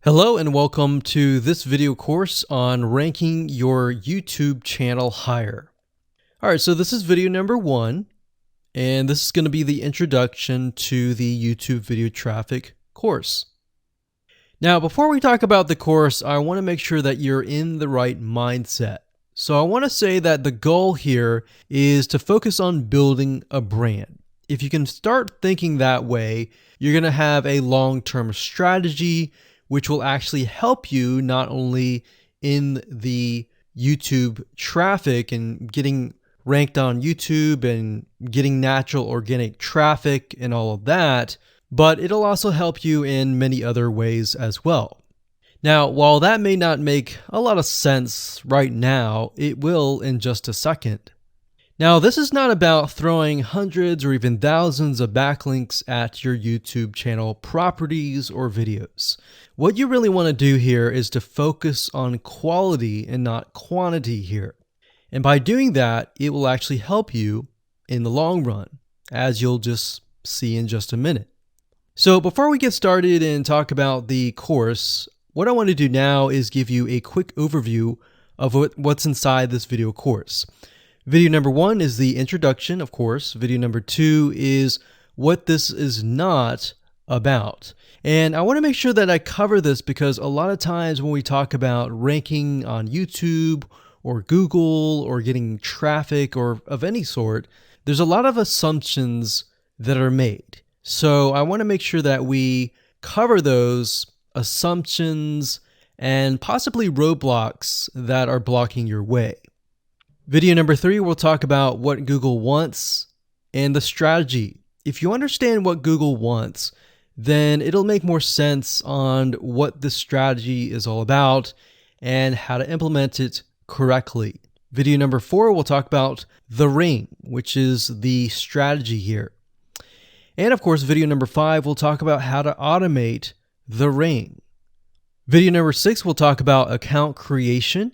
Hello and welcome to this video course on ranking your YouTube channel higher. All right, so this is video number 1, and this is going to be the introduction to the YouTube video traffic course. Now, before we talk about the course, I want to make sure that you're in the right mindset. So I want to say that the goal here is to focus on building a brand. If you can start thinking that way, you're going to have a long-term strategy which will actually help you not only in the YouTube traffic and getting ranked on YouTube and getting natural organic traffic and all of that, but it'll also help you in many other ways as well. Now, while that may not make a lot of sense right now, it will in just a second. Now, this is not about throwing hundreds or even thousands of backlinks at your YouTube channel properties or videos. What you really want to do here is to focus on quality and not quantity here. And by doing that, it will actually help you in the long run, as you'll just see in just a minute. So before we get started and talk about the course, what I want to do now is give you a quick overview of what's inside this video course. Video number 1 is the introduction, of course. Video number 2 is what this is not about. And I want to make sure that I cover this because a lot of times when we talk about ranking on YouTube or Google or getting traffic or of any sort, there's a lot of assumptions that are made. So I want to make sure that we cover those assumptions and possibly roadblocks that are blocking your way. Video number 3, we'll talk about what Google wants and the strategy. If you understand what Google wants, then it'll make more sense on what this strategy is all about and how to implement it correctly. Video number 4, we'll talk about the ring, which is the strategy here. And of course, video number 5, we'll talk about how to automate the ring. Video number 6, we'll talk about account creation.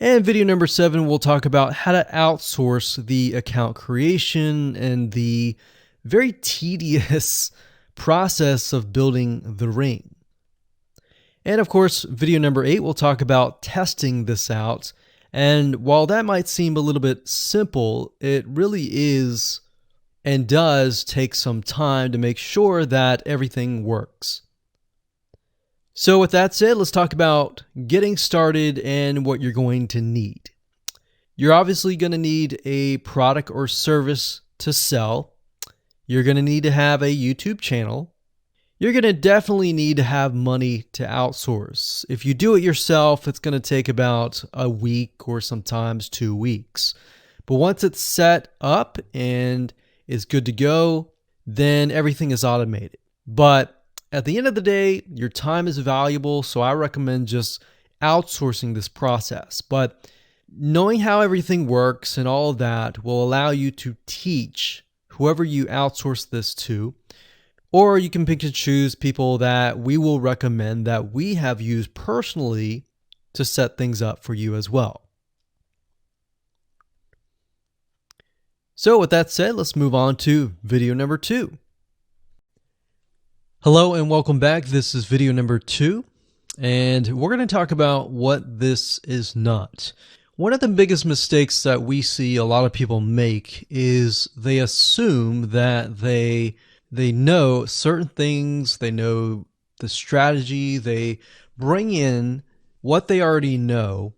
And video number 7, we'll talk about how to outsource the account creation and the very tedious process of building the ring. And of course, video number 8, we'll talk about testing this out. And while that might seem a little bit simple, it really is and does take some time to make sure that everything works. So with that said, let's talk about getting started and what you're going to need. You're obviously going to need a product or service to sell. You're going to need to have a YouTube channel. You're going to definitely need to have money to outsource. If you do it yourself, it's going to take about a week or sometimes 2 weeks. But once it's set up and is good to go, then everything is automated. But at the end of the day, your time is valuable, so I recommend just outsourcing this process. But knowing how everything works and all of that will allow you to teach whoever you outsource this to, or you can pick and choose people that we will recommend that we have used personally to set things up for you as well. So with that said, let's move on to video number 2. Hello and welcome back. This is video number 2, and we're going to talk about what this is not. One of the biggest mistakes that we see a lot of people make is they assume that they know certain things, they know the strategy, they bring in what they already know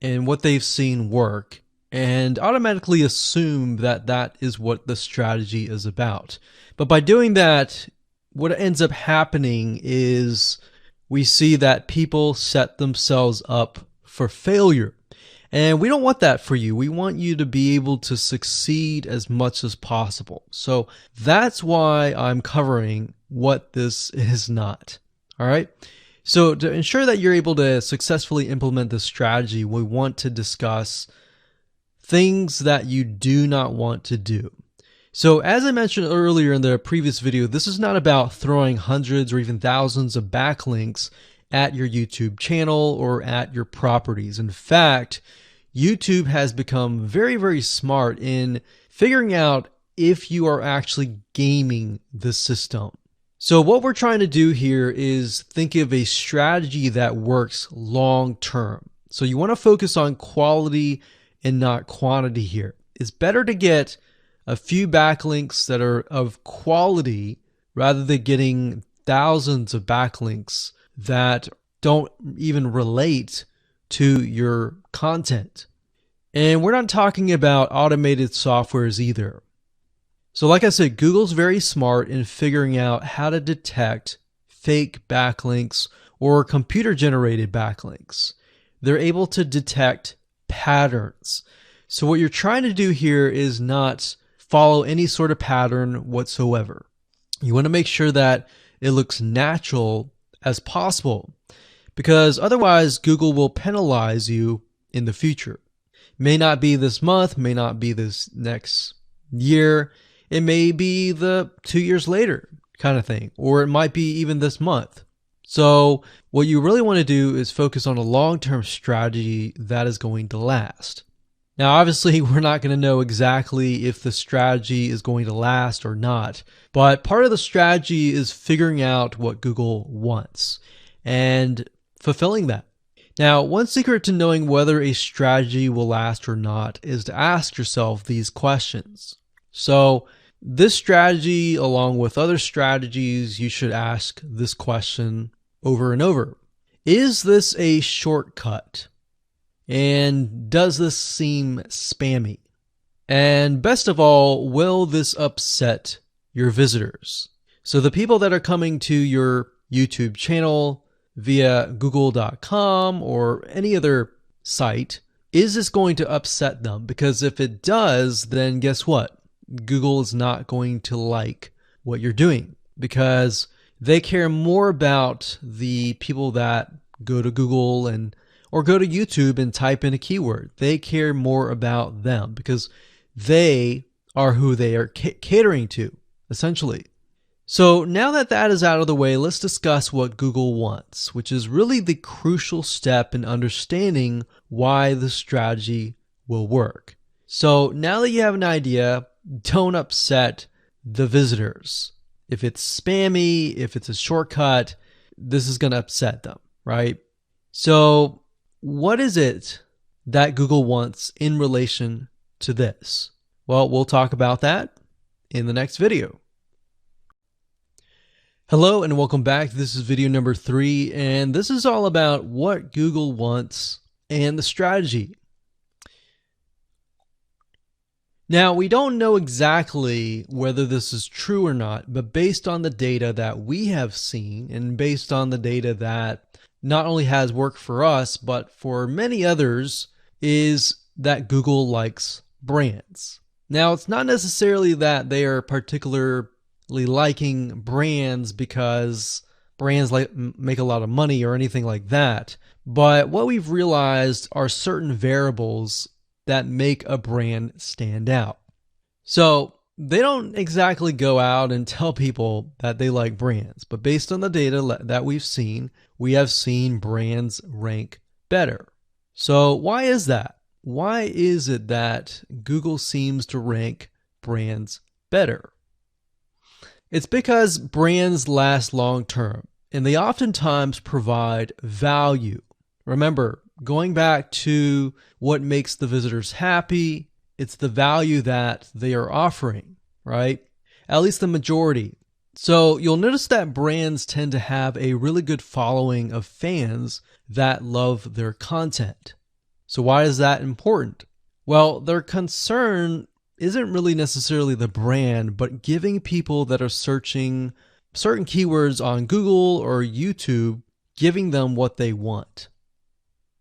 and what they've seen work, and automatically assume that that is what the strategy is about. But by doing that, what ends up happening is we see that people set themselves up for failure. And we don't want that for you. We want you to be able to succeed as much as possible. So that's why I'm covering what this is not. All right. So to ensure that you're able to successfully implement this strategy, we want to discuss things that you do not want to do. So as I mentioned earlier in the previous video, this is not about throwing hundreds or even thousands of backlinks at your YouTube channel or at your properties. In fact, YouTube has become very, very smart in figuring out if you are actually gaming the system. So what we're trying to do here is think of a strategy that works long term. So you want to focus on quality and not quantity here. It's better to get a few backlinks that are of quality rather than getting thousands of backlinks that don't even relate to your content. And we're not talking about automated softwares either. So like I said, Google's very smart in figuring out how to detect fake backlinks or computer-generated backlinks. They're able to detect patterns. So what you're trying to do here is not follow any sort of pattern whatsoever. You want to make sure that it looks natural as possible, because otherwise Google will penalize you in the future. May not be this month, may not be this next year. It may be the 2 years later kind of thing, or it might be even this month. So what you really want to do is focus on a long-term strategy that is going to last. Now, obviously, we're not going to know exactly if the strategy is going to last or not, but part of the strategy is figuring out what Google wants and fulfilling that. Now, one secret to knowing whether a strategy will last or not is to ask yourself these questions. So this strategy, along with other strategies, you should ask this question over and over. Is this a shortcut? And does this seem spammy? And best of all, will this upset your visitors? So the people that are coming to your YouTube channel via Google.com or any other site, is this going to upset them? Because if it does, then guess what? Google is not going to like what you're doing, because they care more about the people that go to Google or go to YouTube and type in a keyword. They care more about them because they are who they are catering to, essentially. So now that that is out of the way, let's discuss what Google wants, which is really the crucial step in understanding why the strategy will work. So now that you have an idea, don't upset the visitors. If it's spammy, if it's a shortcut, this is going to upset them, right? So what is it that Google wants in relation to this? Well, we'll talk about that in the next video. Hello and welcome back. This is video number 3, and this is all about what Google wants and the strategy. Now, we don't know exactly whether this is true or not, but based on the data that we have seen and based on the data that not only has worked for us, but for many others, is that Google likes brands. Now, it's not necessarily that they are particularly liking brands because brands make a lot of money or anything like that, but what we've realized are certain variables that make a brand stand out. So they don't exactly go out and tell people that they like brands, but based on the data that we've seen, we have seen brands rank better. So why is that? Why is it that Google seems to rank brands better? It's because brands last long term, and they oftentimes provide value. Remember, going back to what makes the visitors happy, it's the value that they are offering, right? At least the majority. So you'll notice that brands tend to have a really good following of fans that love their content. So why is that important? Well, their concern isn't really necessarily the brand, but giving people that are searching certain keywords on Google or YouTube, giving them what they want.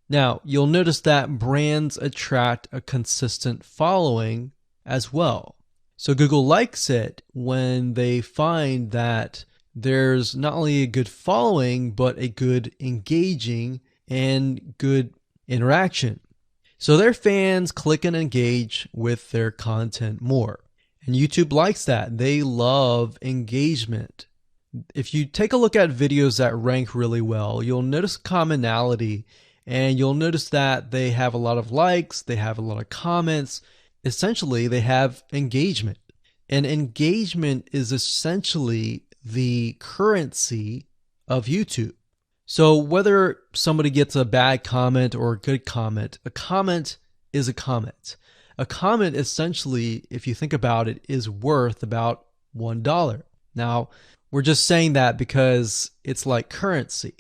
Now, you'll notice that brands attract a consistent following as well. So Google likes it when they find that there's not only a good following, but a good engaging and good interaction. So their fans click and engage with their content more. And YouTube likes that. They love engagement. If you take a look at videos that rank really well, you'll notice commonality, and you'll notice that they have a lot of likes, they have a lot of comments. Essentially, they have engagement. And engagement is essentially the currency of YouTube. So whether somebody gets a bad comment or a good comment, a comment is a comment. A comment essentially, if you think about it, is worth about $1. Now, we're just saying that because it's like currency,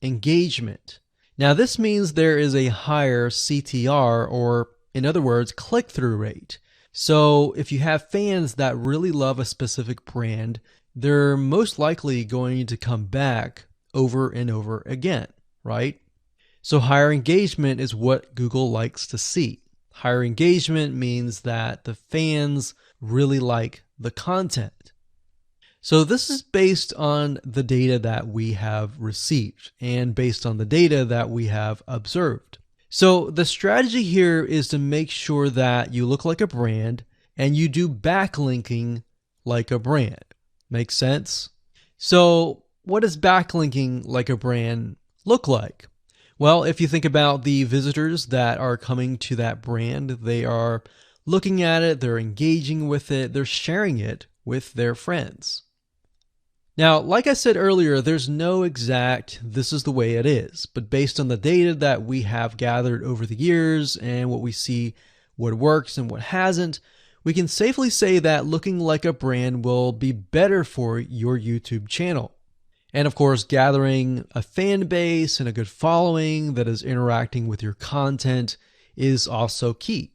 engagement. Now, this means there is a higher CTR, or in other words, click-through rate. So if you have fans that really love a specific brand, they're most likely going to come back over and over again, right? So higher engagement is what Google likes to see. Higher engagement means that the fans really like the content. So this is based on the data that we have received and based on the data that we have observed. So the strategy here is to make sure that you look like a brand and you do backlinking like a brand. Make sense? So what does backlinking like a brand look like? Well, if you think about the visitors that are coming to that brand, they are looking at it, they're engaging with it, they're sharing it with their friends. Now, like I said earlier, there's no exact this is the way it is, but based on the data that we have gathered over the years and what we see, what works and what hasn't, we can safely say that looking like a brand will be better for your YouTube channel. And of course, gathering a fan base and a good following that is interacting with your content is also key.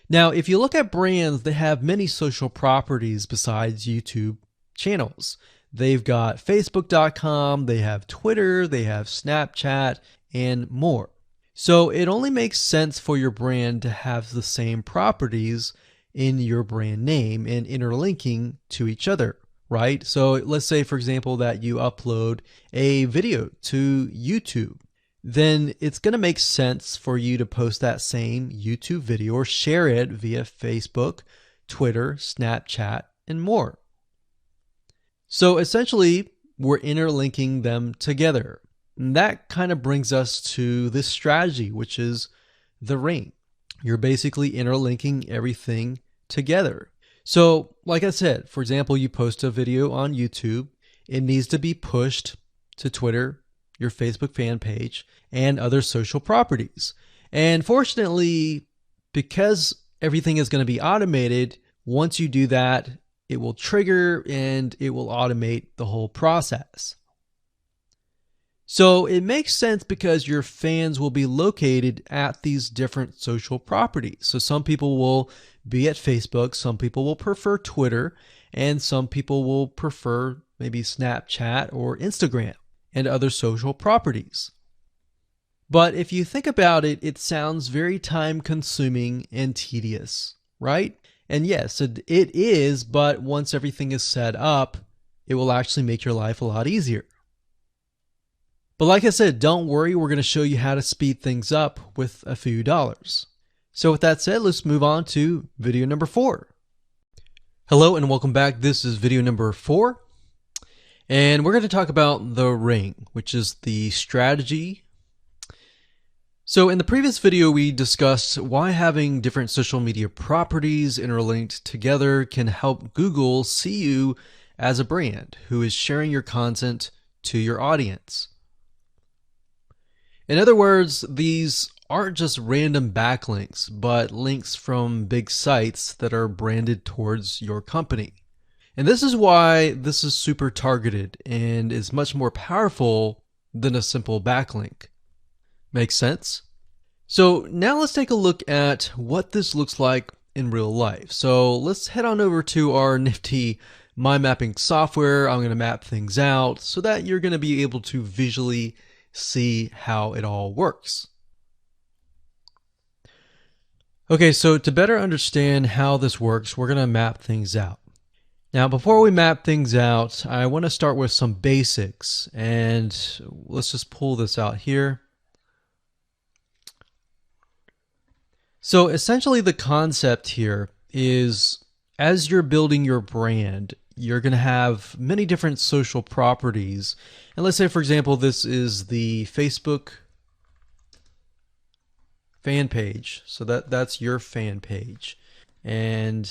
Now, if you look at brands, they have many social properties besides YouTube channels. They've got Facebook.com, they have Twitter, they have Snapchat, and more. So it only makes sense for your brand to have the same properties in your brand name and interlinking to each other, right? So let's say, for example, that you upload a video to YouTube. Then it's going to make sense for you to post that same YouTube video or share it via Facebook, Twitter, Snapchat, and more. So essentially, we're interlinking them together. And that kind of brings us to this strategy, which is the ring. You're basically interlinking everything together. So like I said, for example, you post a video on YouTube, it needs to be pushed to Twitter, your Facebook fan page, and other social properties. And fortunately, because everything is going to be automated, once you do that, it will trigger and it will automate the whole process. So it makes sense because your fans will be located at these different social properties. So some people will be at Facebook, some people will prefer Twitter, and some people will prefer maybe Snapchat or Instagram and other social properties. But if you think about it, it sounds very time consuming and tedious, right? And yes, it is, but once everything is set up, it will actually make your life a lot easier. But like I said, don't worry, we're going to show you how to speed things up with a few dollars. So with that said, let's move on to video number 4. Hello and welcome back. This is video number 4. And we're going to talk about the ring, which is the strategy. So in the previous video, we discussed why having different social media properties interlinked together can help Google see you as a brand who is sharing your content to your audience. In other words, these aren't just random backlinks, but links from big sites that are branded towards your company. And this is why this is super targeted and is much more powerful than a simple backlink. Make sense? So now let's take a look at what this looks like in real life. So let's head on over to our nifty mind mapping software. I'm going to map things out so that you're going to be able to visually see how it all works. Okay, so to better understand how this works, we're going to map things out. Now, before we map things out, I want to start with some basics, and let's just pull this out here. So essentially the concept here is as you're building your brand, you're going to have many different social properties. And let's say, for example, this is the Facebook fan page. So that's your fan page. And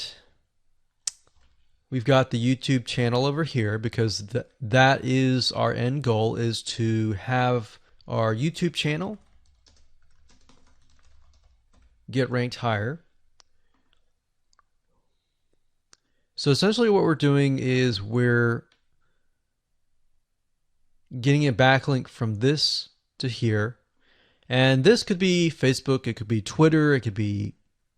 We've got the YouTube channel over here because that is our end goal, is to have our YouTube channel get ranked higher. So essentially what we're doing is we're getting a backlink from this to here. And this could be Facebook, it could be Twitter, it could be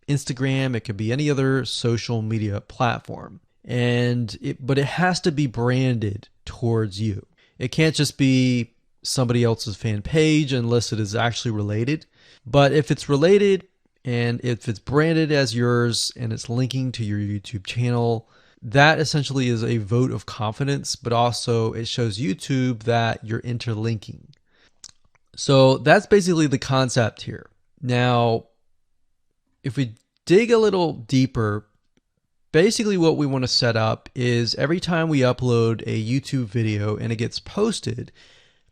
Instagram, it could be any other social media platform. But it has to be branded towards you. It can't just be somebody else's fan page unless it is actually related. But if it's related and if it's branded as yours and it's linking to your YouTube channel, that essentially is a vote of confidence, but also it shows YouTube that you're interlinking. So that's basically the concept here. Now, if we dig a little deeper, basically what we want to set up is every time we upload a YouTube video and it gets posted,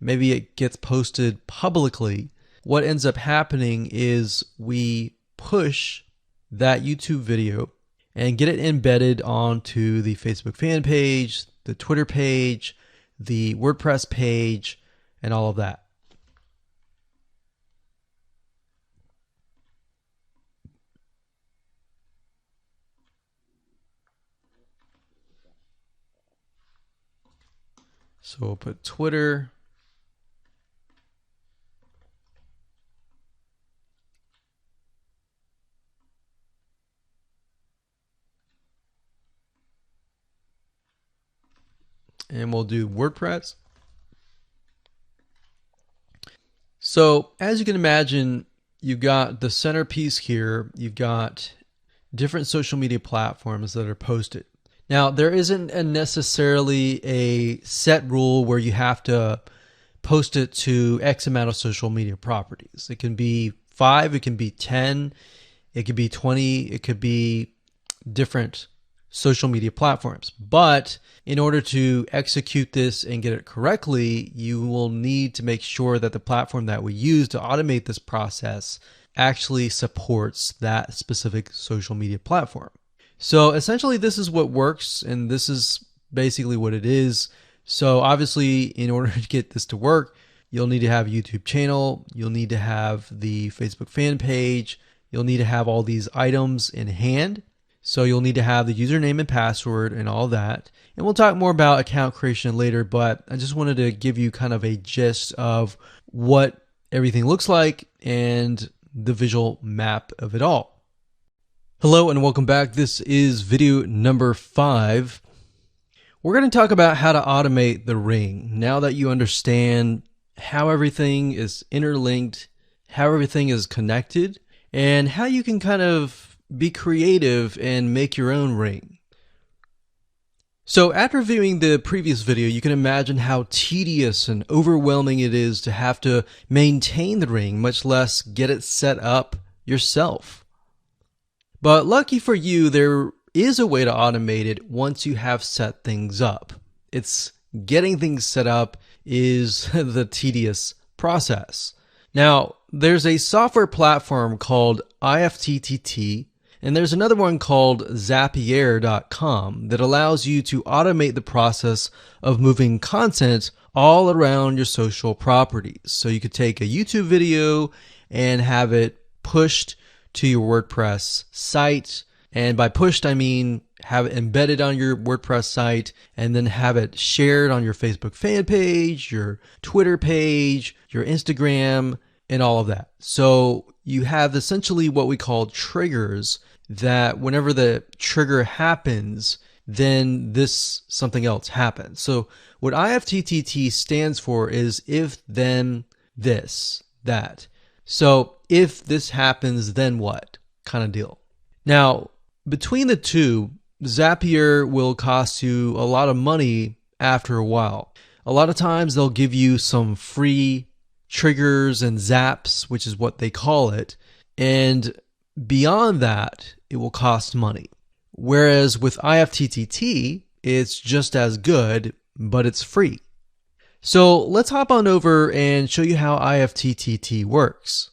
maybe it gets posted publicly, what ends up happening is we push that YouTube video and get it embedded onto the Facebook fan page, the Twitter page, the WordPress page, and all of that. So we'll put Twitter. And we'll do WordPress. So as you can imagine, you've got the centerpiece here. You've got different social media platforms that are posted. Now, there isn't necessarily a set rule where you have to post it to X amount of social media properties. It can be 5, it can be 10, it could be 20, it could be different social media platforms. But in order to execute this and get it correctly, you will need to make sure that the platform that we use to automate this process actually supports that specific social media platform. So essentially this is what works, and this is basically what it is. So obviously in order to get this to work, you'll need to have a YouTube channel, you'll need to have the Facebook fan page, you'll need to have all these items in hand. So you'll need to have the username and password and all that. And we'll talk more about account creation later, but I just wanted to give you kind of a gist of what everything looks like and the visual map of it all. Hello and welcome back. This is video number 5. We're going to talk about how to automate the ring. Now that you understand how everything is interlinked, how everything is connected, and how you can kind of be creative and make your own ring. So after viewing the previous video, you can imagine how tedious and overwhelming it is to have to maintain the ring, much less get it set up yourself. But lucky for you, there is a way to automate it once you have set things up. It's getting things set up is the tedious process. Now, there's a software platform called IFTTT, and there's another one called Zapier.com that allows you to automate the process of moving content all around your social properties. So you could take a YouTube video and have it pushed to your WordPress site. And by pushed, I mean have it embedded on your WordPress site and then have it shared on your Facebook fan page, your Twitter page, your Instagram, and all of that. So you have essentially what we call triggers that whenever the trigger happens, then something else happens. So what IFTTT stands for is if, then, this, that. So if this happens, then what kind of deal. Now, between the two, Zapier will cost you a lot of money after a while. A lot of times they'll give you some free triggers and zaps, which is what they call it. And beyond that, it will cost money. Whereas with IFTTT, it's just as good, but it's free. So let's hop on over and show you how IFTTT works.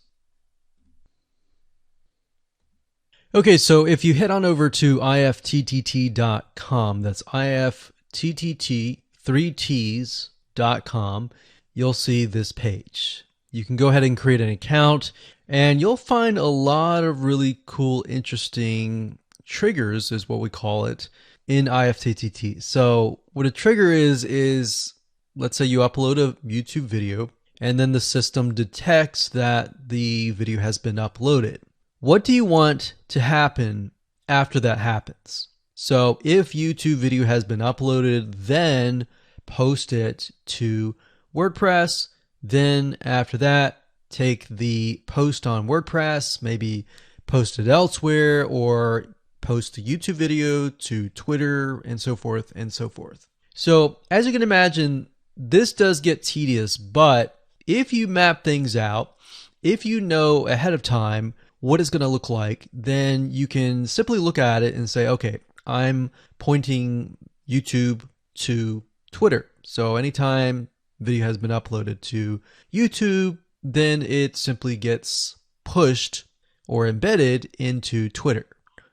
Okay, so if you head on over to ifttt.com, that's ifttt, 3ts.com, you'll see this page. You can go ahead and create an account, and you'll find a lot of really cool, interesting triggers, is what we call it, in ifttt. So what a trigger is let's say you upload a YouTube video, and then the system detects that the video has been uploaded. What do you want to happen after that happens? So if YouTube video has been uploaded, then post it to WordPress. Then after that, take the post on WordPress, maybe post it elsewhere, or post the YouTube video to Twitter, and so forth and so forth. So as you can imagine, this does get tedious, but if you map things out, if you know ahead of time what it's going to look like, then you can simply look at it and say, okay, I'm pointing YouTube to Twitter. So anytime video has been uploaded to YouTube, then it simply gets pushed or embedded into Twitter.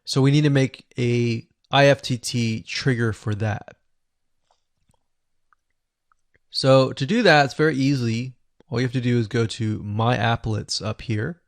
So we need to make a IFTT trigger for that. So to do that, it's very easy. All you have to do is go to My Applets up here,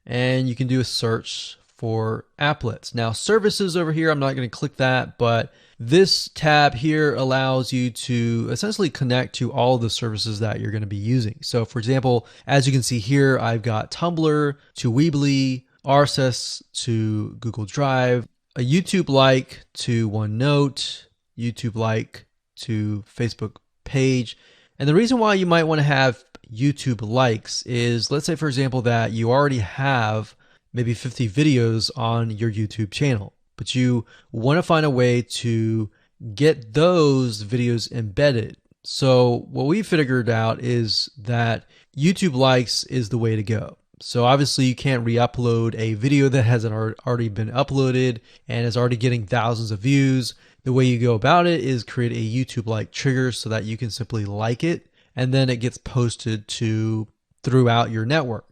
and you can do a search for applets. Now services over here, I'm not going to click that, but this tab here allows you to essentially connect to all the services that you're going to be using. So for example, as you can see here, I've got Tumblr to Weebly, RSS to Google Drive, a YouTube like to OneNote, YouTube like to Facebook page. And the reason why you might want to have YouTube likes is, let's say for example that you already have maybe 50 videos on your YouTube channel, but you want to find a way to get those videos embedded. So what we figured out is that YouTube likes is the way to go. So obviously you can't re-upload a video that hasn't already been uploaded and is already getting thousands of views. The way you go about it is create a YouTube like trigger so that you can simply like it, and then it gets posted to throughout your network.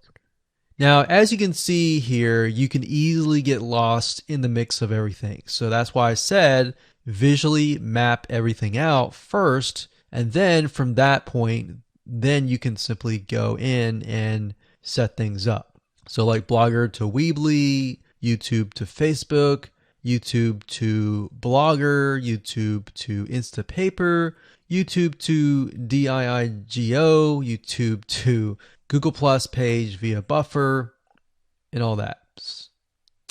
Now, as you can see here, you can easily get lost in the mix of everything. So that's why I said visually map everything out first, and then from that point, then you can simply go in and set things up. So like Blogger to Weebly, YouTube to Facebook, YouTube to Blogger, YouTube to Instapaper, YouTube to DIIGO, YouTube to Google Plus page via Buffer, and all that.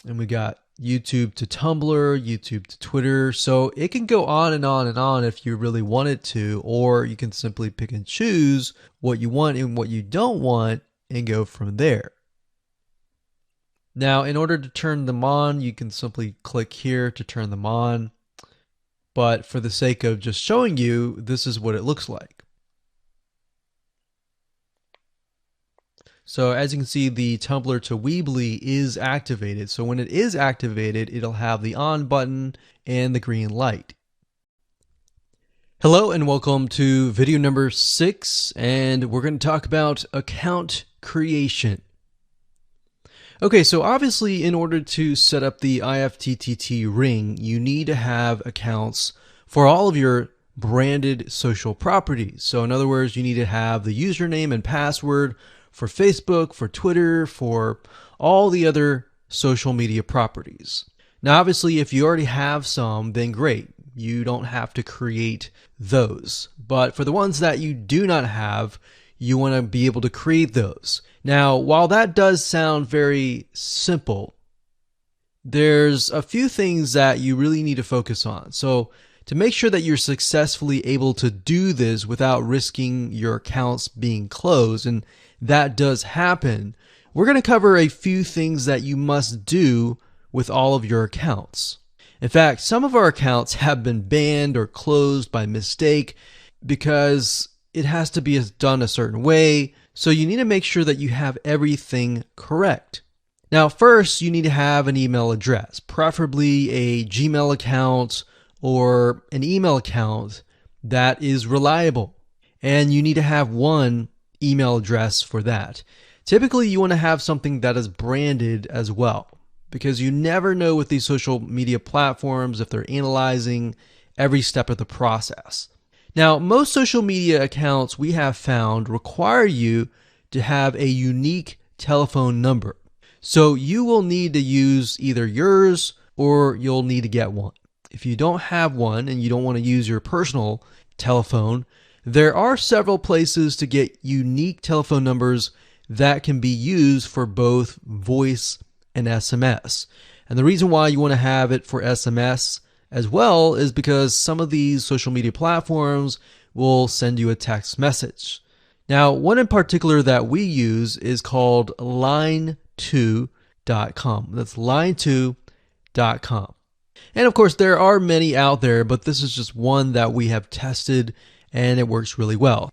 And we got YouTube to Tumblr, YouTube to Twitter. So it can go on and on and on if you really want it to, or you can simply pick and choose what you want and what you don't want and go from there. Now, in order to turn them on, you can simply click here to turn them on. But for the sake of just showing you, this is what it looks like. So as you can see, the Tumblr to Weebly is activated. So when it is activated, it'll have the on button and the green light. Hello and welcome to video number 6, and we're going to talk about account creation. Okay, so obviously in order to set up the IFTTT ring, you need to have accounts for all of your branded social properties. So in other words, you need to have the username and password for Facebook, for Twitter, for all the other social media properties. Now, obviously, if you already have some, then great. You don't have to create those. But for the ones that you do not have, you want to be able to create those. Now, while that does sound very simple, there's a few things that you really need to focus on. So to make sure that you're successfully able to do this without risking your accounts being closed, and that does happen, we're going to cover a few things that you must do with all of your accounts. In fact, some of our accounts have been banned or closed by mistake because it has to be done a certain way. So you need to make sure that you have everything correct. Now, first, you need to have an email address, preferably a Gmail account or an email account that is reliable. And you need to have one email address for that. Typically, you want to have something that is branded as well, because you never know with these social media platforms if they're analyzing every step of the process. Now, most social media accounts we have found require you to have a unique telephone number. So you will need to use either yours or you'll need to get one. If you don't have one and you don't want to use your personal telephone, there are several places to get unique telephone numbers that can be used for both voice and SMS. And the reason why you want to have it for SMS as well is because some of these social media platforms will send you a text message. Now, one in particular that we use is called line2.com. That's line2.com. And of course, there are many out there, but this is just one that we have tested and it works really well.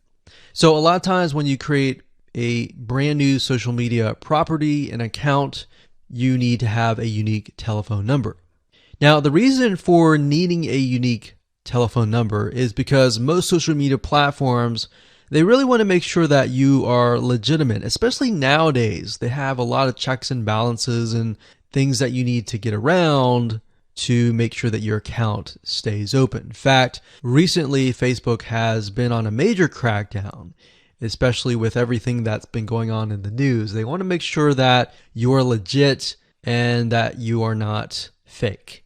So a lot of times when you create a brand new social media property, an account, you need to have a unique telephone number. Now, the reason for needing a unique telephone number is because most social media platforms, they really want to make sure that you are legitimate, especially nowadays. They have a lot of checks and balances and things that you need to get around to make sure that your account stays open. In fact, recently Facebook has been on a major crackdown, especially with everything that's been going on in the news. They want to make sure that you are legit and that you are not fake.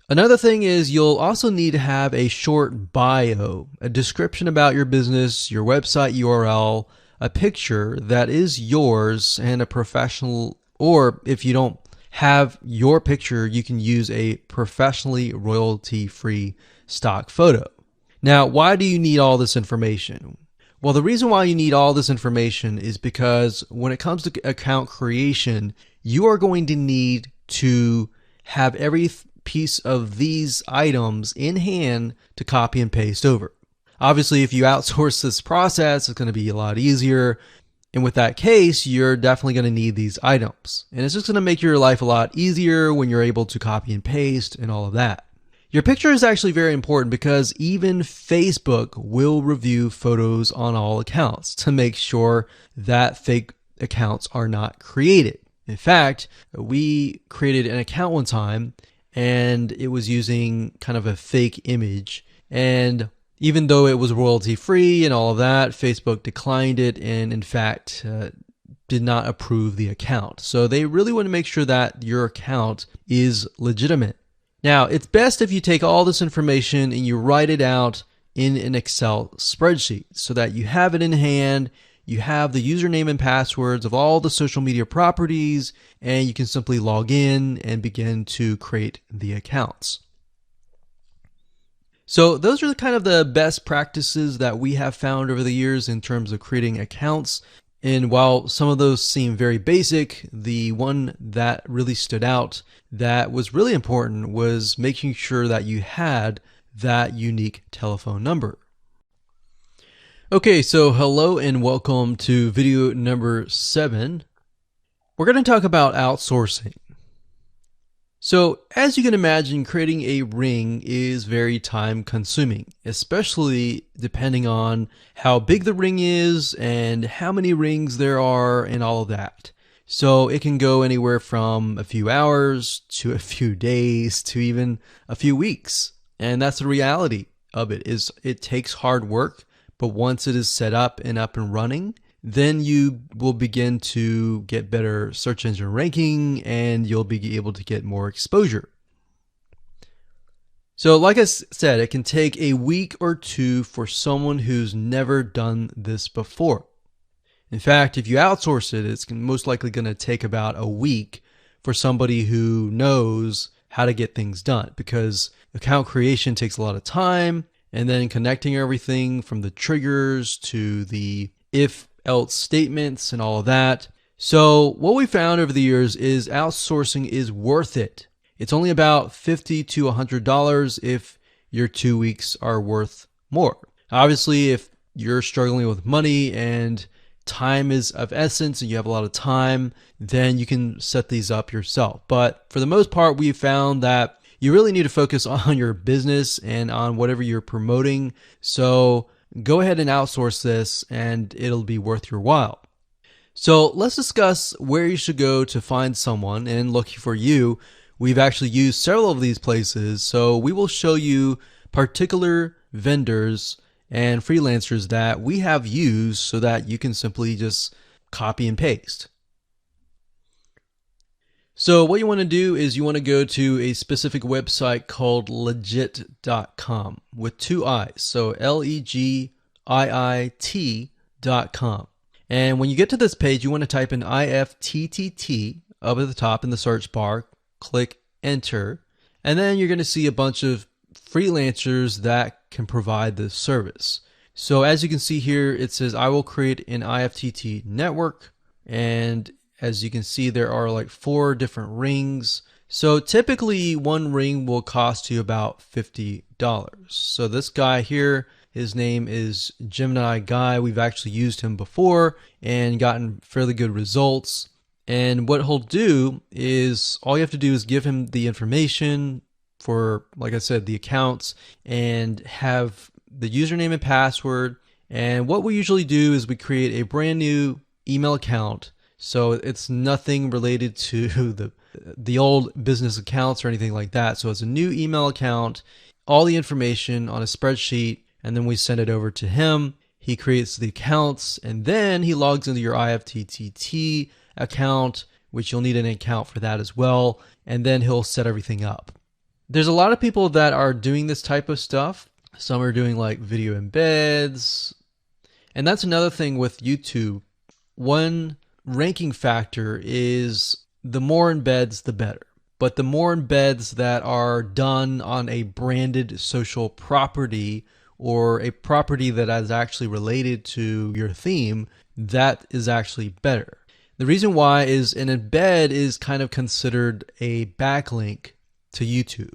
Another thing is you'll also need to have a short bio, a description about your business, your website URL, a picture that is yours, and a professional, or if you don't have your picture, you can use a professionally royalty-free stock photo. Now, why do you need all this information? Well, the reason why you need all this information is because when it comes to account creation, you are going to need to have every piece of these items in hand to copy and paste over. Obviously, if you outsource this process, it's going to be a lot easier. And with that case, you're definitely going to need these items. And it's just going to make your life a lot easier when you're able to copy and paste and all of that. Your picture is actually very important because even Facebook will review photos on all accounts to make sure that fake accounts are not created. In fact, we created an account one time and it was using kind of a fake image. And even though it was royalty free and all of that, Facebook declined it and in fact did not approve the account. So they really want to make sure that your account is legitimate. Now, it's best if you take all this information and you write it out in an Excel spreadsheet so that you have it in hand, you have the username and passwords of all the social media properties, and you can simply log in and begin to create the accounts. So those are kind of the best practices that we have found over the years in terms of creating accounts. And while some of those seem very basic, the one that really stood out that was really important was making sure that you had that unique telephone number. Okay, so hello and welcome to video number 7. We're going to talk about outsourcing. So as you can imagine, creating a ring is very time consuming, especially depending on how big the ring is and how many rings there are and all of that. So it can go anywhere from a few hours to a few days to even a few weeks. And that's the reality of it, is it takes hard work, but once it is set up and running, then you will begin to get better search engine ranking and you'll be able to get more exposure. So like I said, it can take a week or two for someone who's never done this before. In fact, if you outsource it, it's most likely going to take about a week for somebody who knows how to get things done, because account creation takes a lot of time, and then connecting everything from the triggers to the if else statements and all of that. So what we found over the years is outsourcing is worth it. It's only about $50 to $100 if your 2 weeks are worth more. Obviously, if you're struggling with money and time is of essence and you have a lot of time, then you can set these up yourself. But for the most part, we found that you really need to focus on your business and on whatever you're promoting. So go ahead and outsource this and it'll be worth your while. So let's discuss where you should go to find someone, and lucky for you, we've actually used several of these places. So we will show you particular vendors and freelancers that we have used so that you can simply just copy and paste. So what you want to do is you want to go to a specific website called legit.com with two I's. So LEGIIT.com. And when you get to this page, you want to type in IFTTT up at the top in the search bar, click enter, and then you're going to see a bunch of freelancers that can provide this service. So as you can see here, it says I will create an IFTT network, and as you can see, there are like 4 different rings. So typically one ring will cost you about $50. So this guy here, his name is Gemini Guy. We've actually used him before and gotten fairly good results. And what he'll do is all you have to do is give him the information for, like I said, the accounts, and have the username and password. And what we usually do is we create a brand new email account. So it's nothing related to the old business accounts or anything like that. So it's a new email account, all the information on a spreadsheet, and then we send it over to him. He creates the accounts, and then he logs into your IFTTT account, which you'll need an account for that as well, and then he'll set everything up. There's a lot of people that are doing this type of stuff. Some are doing like video embeds, and that's another thing with YouTube. One ranking factor is the more embeds, the better. But the more embeds that are done on a branded social property or a property that is actually related to your theme, that is actually better. The reason why is an embed is kind of considered a backlink to YouTube.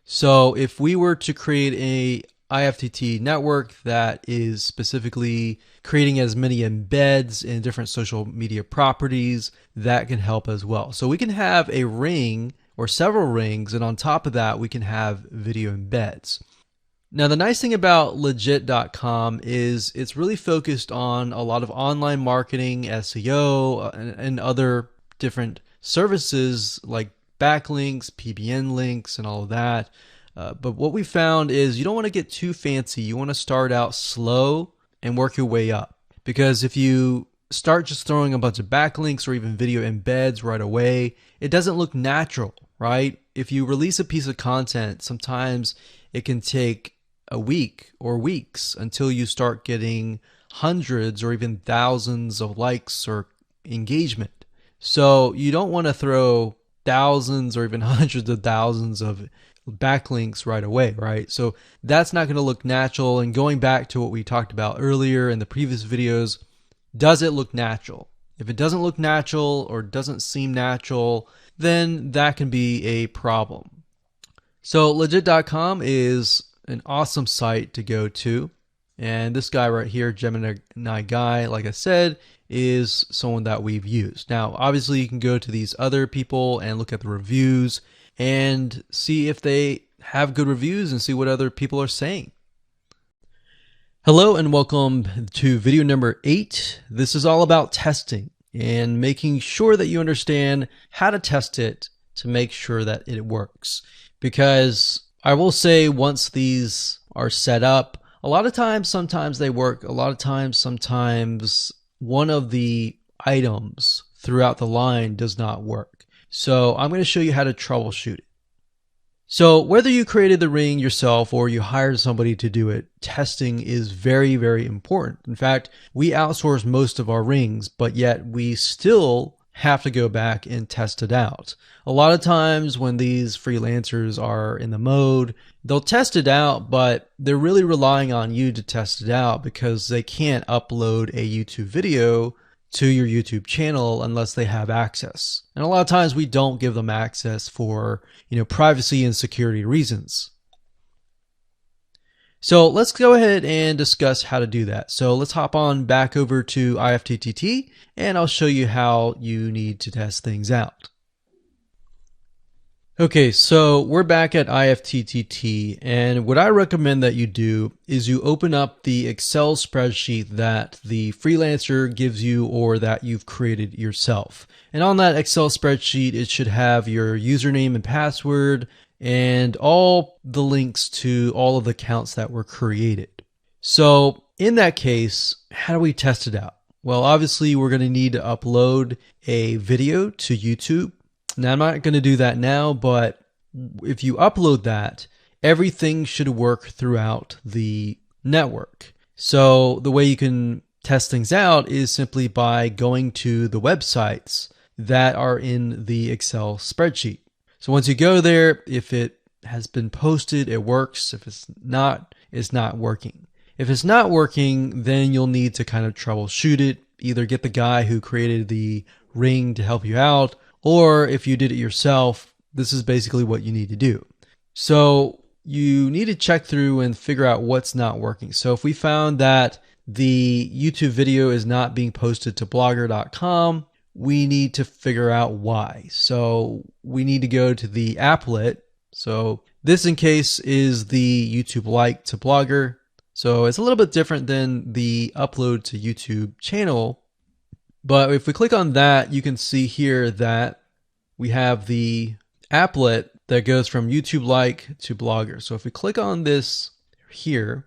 So if we were to create a IFTT network that is specifically creating as many embeds in different social media properties, that can help as well. So we can have a ring or several rings, and on top of that, we can have video embeds. Now, the nice thing about legit.com is it's really focused on a lot of online marketing, SEO, and other different services like backlinks, PBN links, and all of that. But what we found is you don't want to get too fancy. You want to start out slow and work your way up. Because if you start just throwing a bunch of backlinks or even video embeds right away, it doesn't look natural, right? If you release a piece of content, sometimes it can take a week or weeks until you start getting hundreds or even thousands of likes or engagement. So you don't want to throw thousands or even hundreds of thousands of backlinks right away, right? So that's not going to look natural. And going back to what we talked about earlier in the previous videos, does it look natural? If it doesn't look natural or doesn't seem natural, then that can be a problem. So legit.com is an awesome site to go to. And this guy right here, Gemini Guy, like I said, is someone that we've used. Now, obviously, you can go to these other people and look at the reviews and see if they have good reviews and see what other people are saying. Hello and welcome to video number 8. This is all about testing and making sure that you understand how to test it to make sure that it works. Because I will say, once these are set up, a lot of times, sometimes they work. A lot of times, sometimes one of the items throughout the line does not work. So I'm going to show you how to troubleshoot it. So whether you created the ring yourself or you hired somebody to do it, testing is very, very important. In fact, we outsource most of our rings, but yet we still have to go back and test it out. A lot of times when these freelancers are in the mode, they'll test it out, but they're really relying on you to test it out because they can't upload a YouTube video to your YouTube channel unless they have access. And a lot of times we don't give them access for, privacy and security reasons. So let's go ahead and discuss how to do that. So let's hop on back over to IFTTT and I'll show you how you need to test things out. Okay, so we're back at IFTTT, and what I recommend that you do is you open up the Excel spreadsheet that the freelancer gives you or that you've created yourself. And on that Excel spreadsheet, it should have your username and password and all the links to all of the accounts that were created. So in that case, how do we test it out? Well, obviously we're going to need to upload a video to YouTube. Now, I'm not going to do that now, but if you upload that, everything should work throughout the network. So the way you can test things out is simply by going to the websites that are in the Excel spreadsheet. So once you go there, if it has been posted, it works. If it's not working. If it's not working, then you'll need to kind of troubleshoot it, either get the guy who created the ring to help you out, or if you did it yourself, this is basically what you need to do. So you need to check through and figure out what's not working. So if we found that the YouTube video is not being posted to blogger.com, we need to figure out why. So we need to go to the applet. So this in case is the YouTube like to Blogger. So it's a little bit different than the upload to YouTube channel. But if we click on that, you can see here that we have the applet that goes from YouTube like to Blogger. So if we click on this here,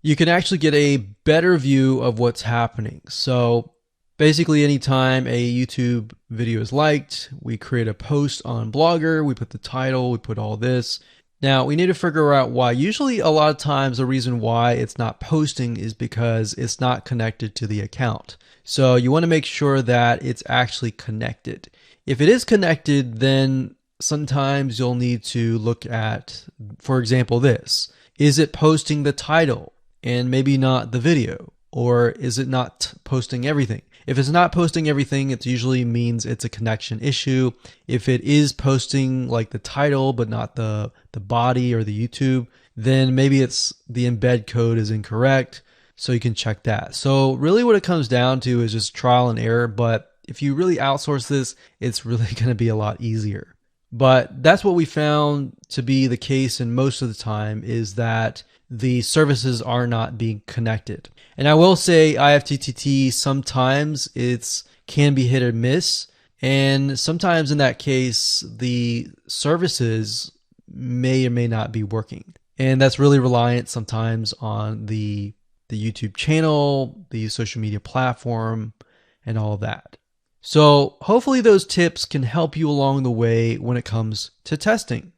you can actually get a better view of what's happening. So basically anytime a YouTube video is liked, we create a post on Blogger, we put the title, we put all this. Now we need to figure out why. Usually a lot of times the reason why it's not posting is because it's not connected to the account. So you want to make sure that it's actually connected. If it is connected, then sometimes you'll need to look at, for example, this. Is it posting the title and maybe not the video? Or is it not posting everything? If it's not posting everything, it usually means it's a connection issue. If it is posting like the title but not the body or the YouTube, then maybe it's the embed code is incorrect. So you can check that. So really what it comes down to is just trial and error. But if you really outsource this, it's really going to be a lot easier. But that's what we found to be the case, and most of the time is that the services are not being connected. And I will say IFTTT sometimes can be hit or miss, and sometimes in that case the services may or may not be working. And that's really reliant sometimes on the YouTube channel, the social media platform, and all of that. So hopefully those tips can help you along the way when it comes to testing.